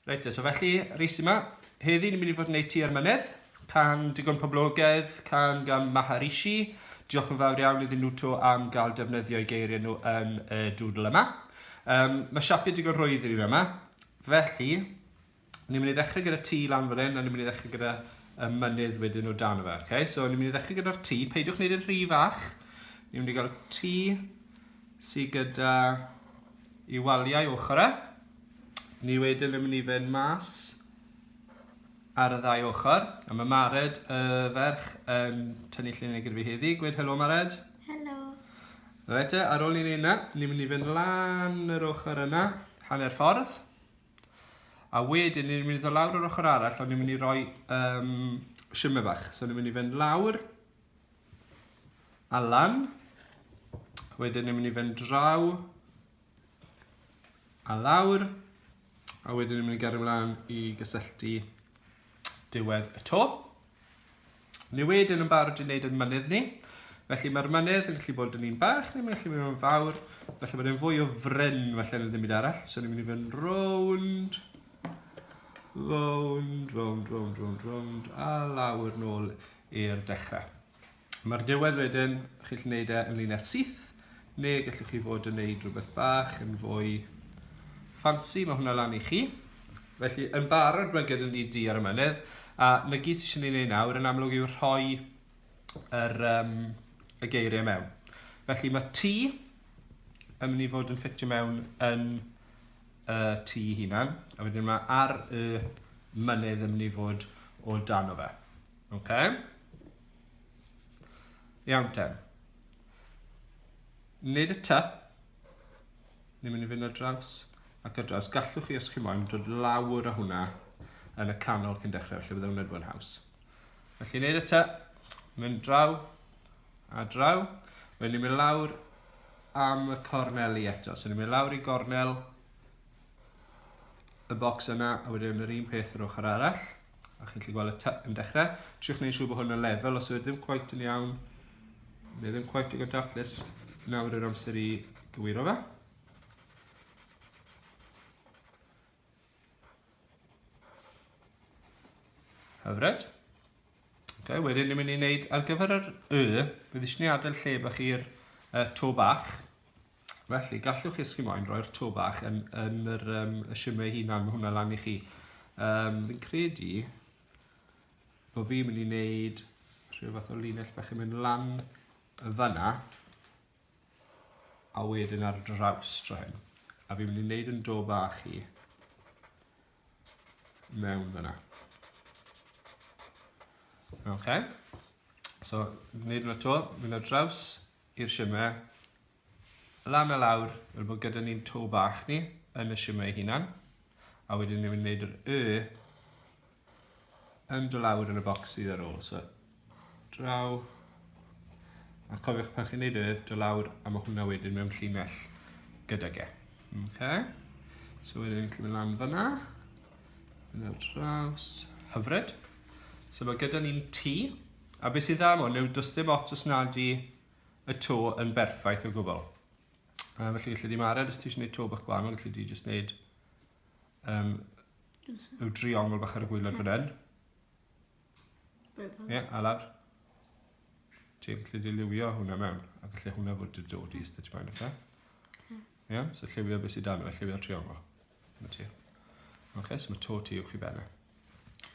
Reit, so felly, reis yma, heddi ni'n mynd i fod yn gwneud Tŷ'r Mynydd, can digon poblogaidd, can gan Maharishi. Diolch yn fawr iawn iddyn nhw to am gael defnyddio i geiriau nhw yn y dŵdl yma. Mae siapau digon rwydd i'r yma, felly, ni'n mynd i ddechrau gyda tŷ lan fan hyn, a ni'n mynd i ddechrau gyda mynydd wedyn o dan o fe. Okay? So, ni'n mynd i ddechrau gyda'r tŷ, peidiwch wneud yn rhy fach. Ni'n mynd i gael tŷ sydd gyda i waliau ochr e. Ni wedyn yn mynd i fynd mas ar y ddau ochr. A mae Mared, y ferch, yn tynnu lluniau gyda fi heddi. Gweud helo Mared. Helo. Reit, ar ôl i'n ei yna, ni'n mynd i fynd lan yr ochr yna, hanner ffordd. A wedyn ni'n mynd i ddod lawr yr ochr arall, ond ni'n mynd i roi siwmau bach. So ni'n mynd i fynd lawr a lan. Wedyn ni'n mynd i fynd draw a lawr. A wedyn ni'n mynd i gario ymlaen i gysylltu diwedd y to. Ni wedyn yn barod i wneud yn mynydd ni. Felly mae'r mynydd yn gallu bod yn un bach, neu mae'n gallu bod yn fawr. Felly mae'n fwy o fryn felly yn ddim byd arall. So ni'n mynd i fynd rownd, a lawr nôl i'r dechrau. Mae'r diwedd wedyn, chi'n gallu gwneud yn linell syth, neu gallwch chi fod yn gwneud rhywbeth bach yn fwy ffansi, mae hwnna lan i chi. Felly, yn barod mae gyda ni di ar y mynydd, a na gyd sy'n eisiau gwneud nawr yn amlwg i'w rhoi y geiriau mewn. Felly mae tŷ yn mynd i fod yn ffitio mewn yn y tŷ hunan, a wedyn mae ar y mynydd yn mynd i fod o dan o fe. Okay? Iawn te. Nid y ty, ni'n mynd i fynd ar draws. Ac ar draws, gallwch chi os chi moyn dod lawr â hwnna yn y canol cyn dechrau, felly byddai hwnna'n fwy'n haws. Felly, wneud y te, mynd draw a draw. Wedyn ni'n mynd lawr am y corneli eto. So, ni'n mynd lawr i gornel y bocs yna, a wedyn yr un peth yr ochr arall. A chi'n gallu gweld y te yn dechrau. Triwch wneud siŵr bod hwn yn lefel, os yw ddim cweit yn iawn, neu ddim cweit digon daclus, nawr yr amser i gywiro fe. Hyfryd. Okay, wedyn ni'n mynd i wneud ar gyfer yr bydd eisiau ni adael lle bach i'r to bach. Felly, gallwch chi os chi moyn roi'r to bach yn y siwmau hunan, mae hwnna lan i chi. Fi'n credu bod fi'n mynd i wneud rhyw fath o linell bach yn mynd lan y fyna a wedyn ar draws dro hyn. A fi'n mynd i wneud yn do bach i mewn fyna. Okay. So, wneud hwnna to, mynd ar draws i'r siwmau, lan a lawr, fel bod gyda ni'n to bach ni yn y siwmau hunan, a wedyn ni'n mynd i wneud yr yn do lawr yn y bocs sydd ar ôl. So, draw, a cofiwch pan chi'n wneud do lawr, a mae hwnna wedyn mewn llinell gyda ge. Okay. So, wedyn ni'n mynd lan fyna, mynd ar draws, hyfryd. So mae gyda ni'n tŷ, a beth sydd dda yw does dim ots nad i y to yn berffaith o gwbl. Felly gallu di Mared, os ti eisiau gwneud to bach gwahanol, gallu di jyst wneud yw driongl bach ar y gwylod fan hyn. Ie, a lawr. Ti'n gallu di liwio hwnna mewn, a gallu hwnna fod dy dod i ystod ti'n mynd. Ie, so lliwio beth sydd dan nhw, lliwio'r driongl. Ok, so mae to ti uwch i benna.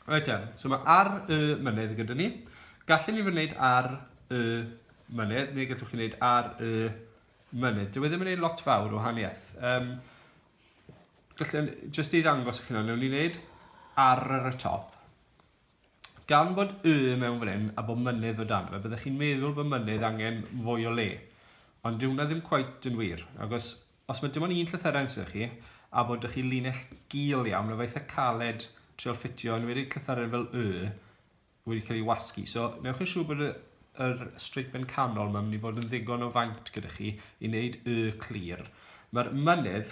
Reit e, so mae ar y mynydd gyda ni. Gallwn ni fod wneud ar y mynydd, neu gallwch chi wneud ar y mynydd. Dwi ddim yn wneud lot fawr o wahaniaeth. Gallwn, jyst i ddangos chi nawr, newn ni wneud ar y top. Gan bod mewn fan hyn a bod mynydd o dan fe, byddwch chi'n meddwl bod mynydd angen fwy o le. Ond dyw hwnna ddim cweit yn wir. Ac os mae dim ond un llythyren sydd chi, a bod ydych chi linell gul iawn, mae feitha caled triol ffitio, yn wedi llythyren fel wedi cael ei wasgu. So, newch chi'n siŵr bod yr streitben canol mae'n mynd i fod yn ddigon o faint gyda chi i wneud clir. Mae'r mynydd,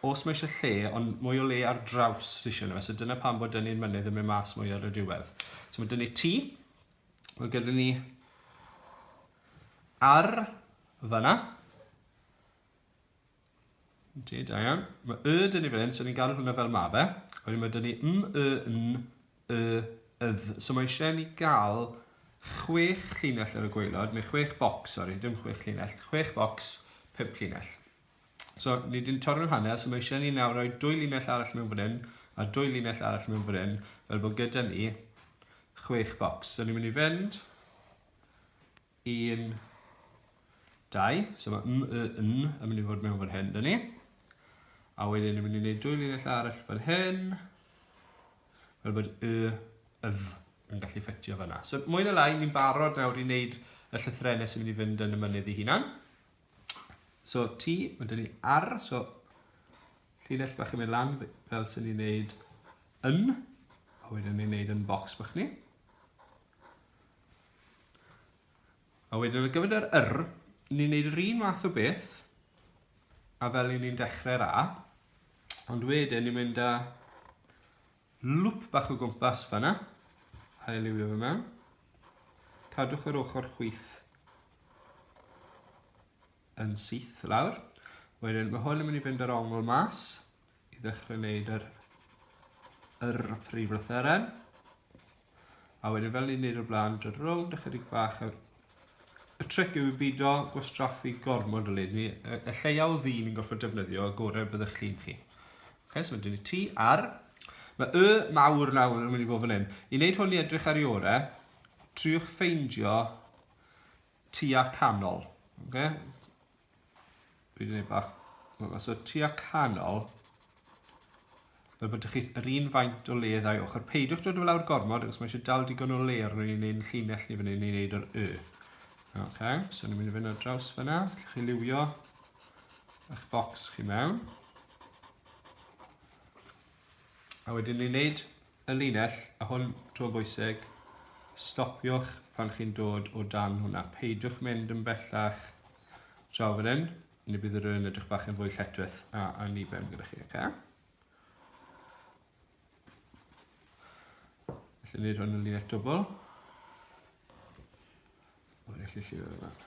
os mae eisiau lle, ond mwy o le ar draws eisiau nhw, so dyna pam bod dynnu'n mynydd yn mynd mas mwy ar y diwedd. So mae dynnu tŷ, mae gyda ni ar fyna, Da iawn. Mae dyn ni fan hyn, so ni'n gadw hwnna fel ma fe. Wedyn mae dyn ni ydd. So mae eisiau ni gael 6 llinell ar y gwaelod, neu 6 bocs, sori, dim 6 llinell, 6 bocs, 5 llinell. So ni wedi'n torri'n hanner, so mae eisiau ni nawr rhoi 2 linell arall mewn fan hyn, a 2 linell arall mewn fan hyn, fel bod gyda ni 6 bocs. So ni'n mynd i fynd 1, 2, so mae yn mynd i fod mewn fan hyn, dyn ni. A wedyn ni'n mynd i wneud 2 linell arall fan hyn, fel bod ydd yn gallu ffitio fyna. So mwy na lai, ni'n barod nawr i wneud y llythrennau sy'n mynd i fynd yn y mynydd i hunan. So T, mae dyn ni ar, so llinell bach yn mynd lan fel sy'n ni'n wneud yn, a wedyn ni'n wneud yn bocs bach ni. A wedyn ar gyfer yr ni'n wneud yr un math o beth, a fel ni'n dechrau'r A, ond wedyn ni'n mynd â lwp bach o gwmpas fanna, a liwio fe mewn. Cadwch yr ochr chwith yn syth lawr. Wedyn mae hwn yn mynd i fynd yr ongl mas i ddechrau wneud yr prif lythyren. A wedyn fel ni'n wneud o'r blaen, dod rownd ychydig bach. Y tric yw i bido gwastraffu gormod o led ni. Y lleiaf o ddyn ni'n gorfod defnyddio, a gorau bydda'ch llun chi. Okay, so mae dyn ni T ar. Mae mawr nawr yn mynd i fod fan hyn. I wneud hwn i edrych ar ei orau, triwch ffeindio tua canol. Okay? Dwi wedi gwneud bach. So tua canol, fel bod chi yr un faint o le ddau ochr. Peidiwch dod o lawr gormod, achos mae eisiau dal digon o le ar nhw'n wneud llinell ni fan hyn i wneud o'r Okay, so ni'n mynd i fynd ar draws fyna. Chi liwio eich bocs chi mewn. A wedyn ni'n wneud y linell, a hwn tro bwysig, stopiwch pan chi'n dod o dan hwnna. Peidiwch mynd yn bellach draw fan hyn, neu bydd yr yn edrych bach yn fwy lletchwith a ni ben gyda chi, okay? Felly wneud hwn yn linell dwbl. Wedyn chi lliwio fe fan.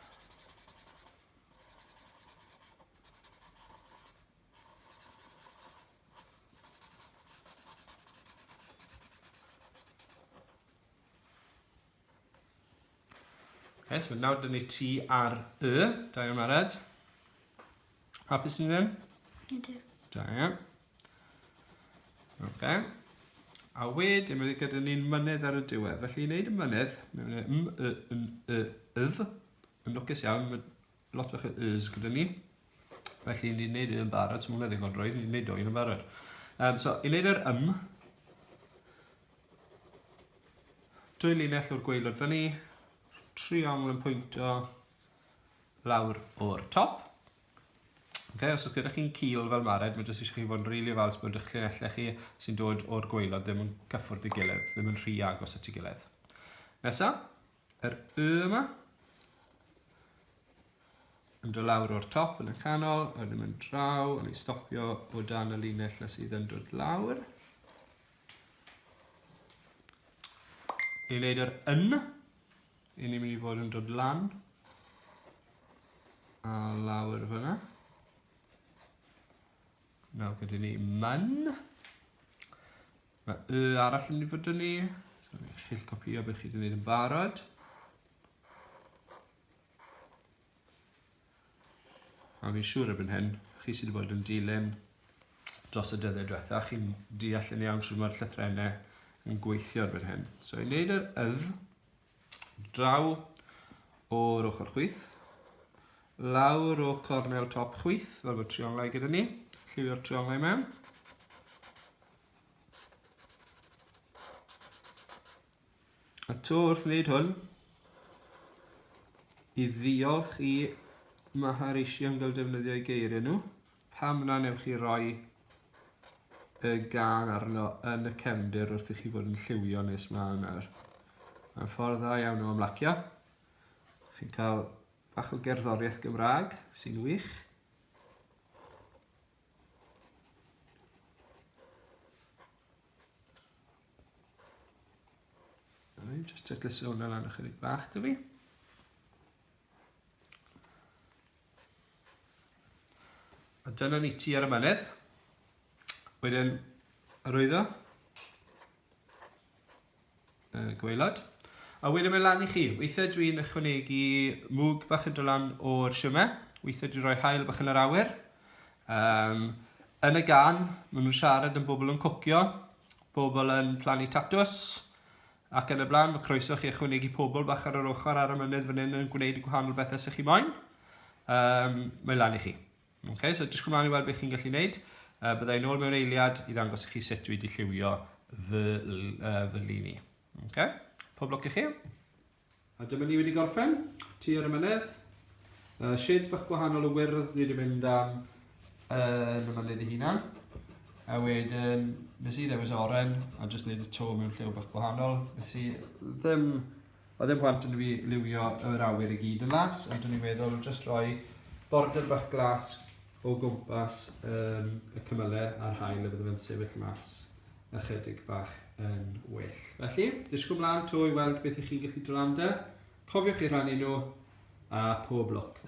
Okay, so nawr dyn ni T ar da iawn Mared. Hapus ni ddim? Ydw. Da iawn. Okay. A wedyn mae gyda ni'n mynydd ar y diwedd. Felly i wneud y mynydd, mae'n ydd, yn lwcus iawn, mae lot bach o ys gyda ni. Felly ni'n wneud yn barod, so mae'n ddigon roedd, ni'n wneud o'i yn barod. So i wneud yr dwy linell o'r gwaelod fyny, triongl yn pwyntio lawr o'r top. Okay, os ydych gyda chi'n cil fel Mared, mae jyst eisiau chi fod yn rili ofalus bod eich llinellau chi sy'n dod o'r gwaelod ddim yn cyffwrdd i gilydd, ddim yn rhy agos at ei gilydd. Nesa, yr yma yn dod lawr o'r top yn y canol, a ddim yn draw, a ni stopio o dan y linell sydd yn dod lawr. I wneud yr i ni'n mynd i fod yn dod lan a lawr fyna. Nawr gyda ni myn. Mae arall yn mynd i fod yn ni. So, chi'll copio beth chi wedi gwneud yn barod. A fi'n siŵr erbyn hyn, chi sydd wedi bod yn dilyn dros y dyddiau diwetha, chi'n deall yn iawn sydd mae'r llythrennau yn gweithio erbyn hyn. So i wneud yr draw o'r ochr chwith, lawr o cornel top chwith, fel bod trionglau gyda ni, lliwio'r trionglau mewn. A to wrth wneud hwn, i ddiolch i Maharishi am gael defnyddio i geiriau nhw, pam na newch chi roi y gan arno yn y cefndir wrth i chi fod yn lliwio nes mlaen nawr. Mae'n ffordd dda iawn o ymlacio. Chi'n cael bach o gerddoriaeth Gymraeg sy'n wych. Just titlysu hwnna lan ychydig bach dy fi. A dyna ni tu ar y mynydd. Wedyn, arwyddo. Gwaelod. A wedyn mynd lan I chi. Weithiau dwi'n ychwanegu mwg bach yn dod lan o'r siwmau. Weithiau dwi'n rhoi hael bach yn yr awyr. Yn y gan, maen nhw'n siarad yn bobl yn cwcio, bobl yn plannu tatws, ac yn y blaen, mae croeso chi ychwanegu pobl bach ar yr ochr ar y mynydd fan hyn yn gwneud y gwahanol bethau sy'ch chi moyn. Mae lan I chi. Okay, so disgwyl mlaen I weld beth chi'n gallu gwneud. Byddai nôl mewn eiliad I ddangos I chi sut dwi wedi lliwio fy lini. Okay. Poblwch I chi. A dyma ni wedi gorffen. Tu ar y mynydd. Shades bach gwahanol o wyrdd ni wedi mynd am yn y mynydd I hunan. A wedyn, nes I ddewis oren a jyst wneud y to mewn lliw bach gwahanol. Nes I ddim pwynt yn fi liwio yr awyr I gyd yn las, ond dwi'n meddwl jyst rhoi border bach glas o gwmpas y cymylau a'r hael y bydde fe'n sefyll mas ychydig bach yn well. Felly, disgwyl mlaen to I weld beth I chi'n gallu dod anda. Cofiwch I rannu nhw a pob lwc.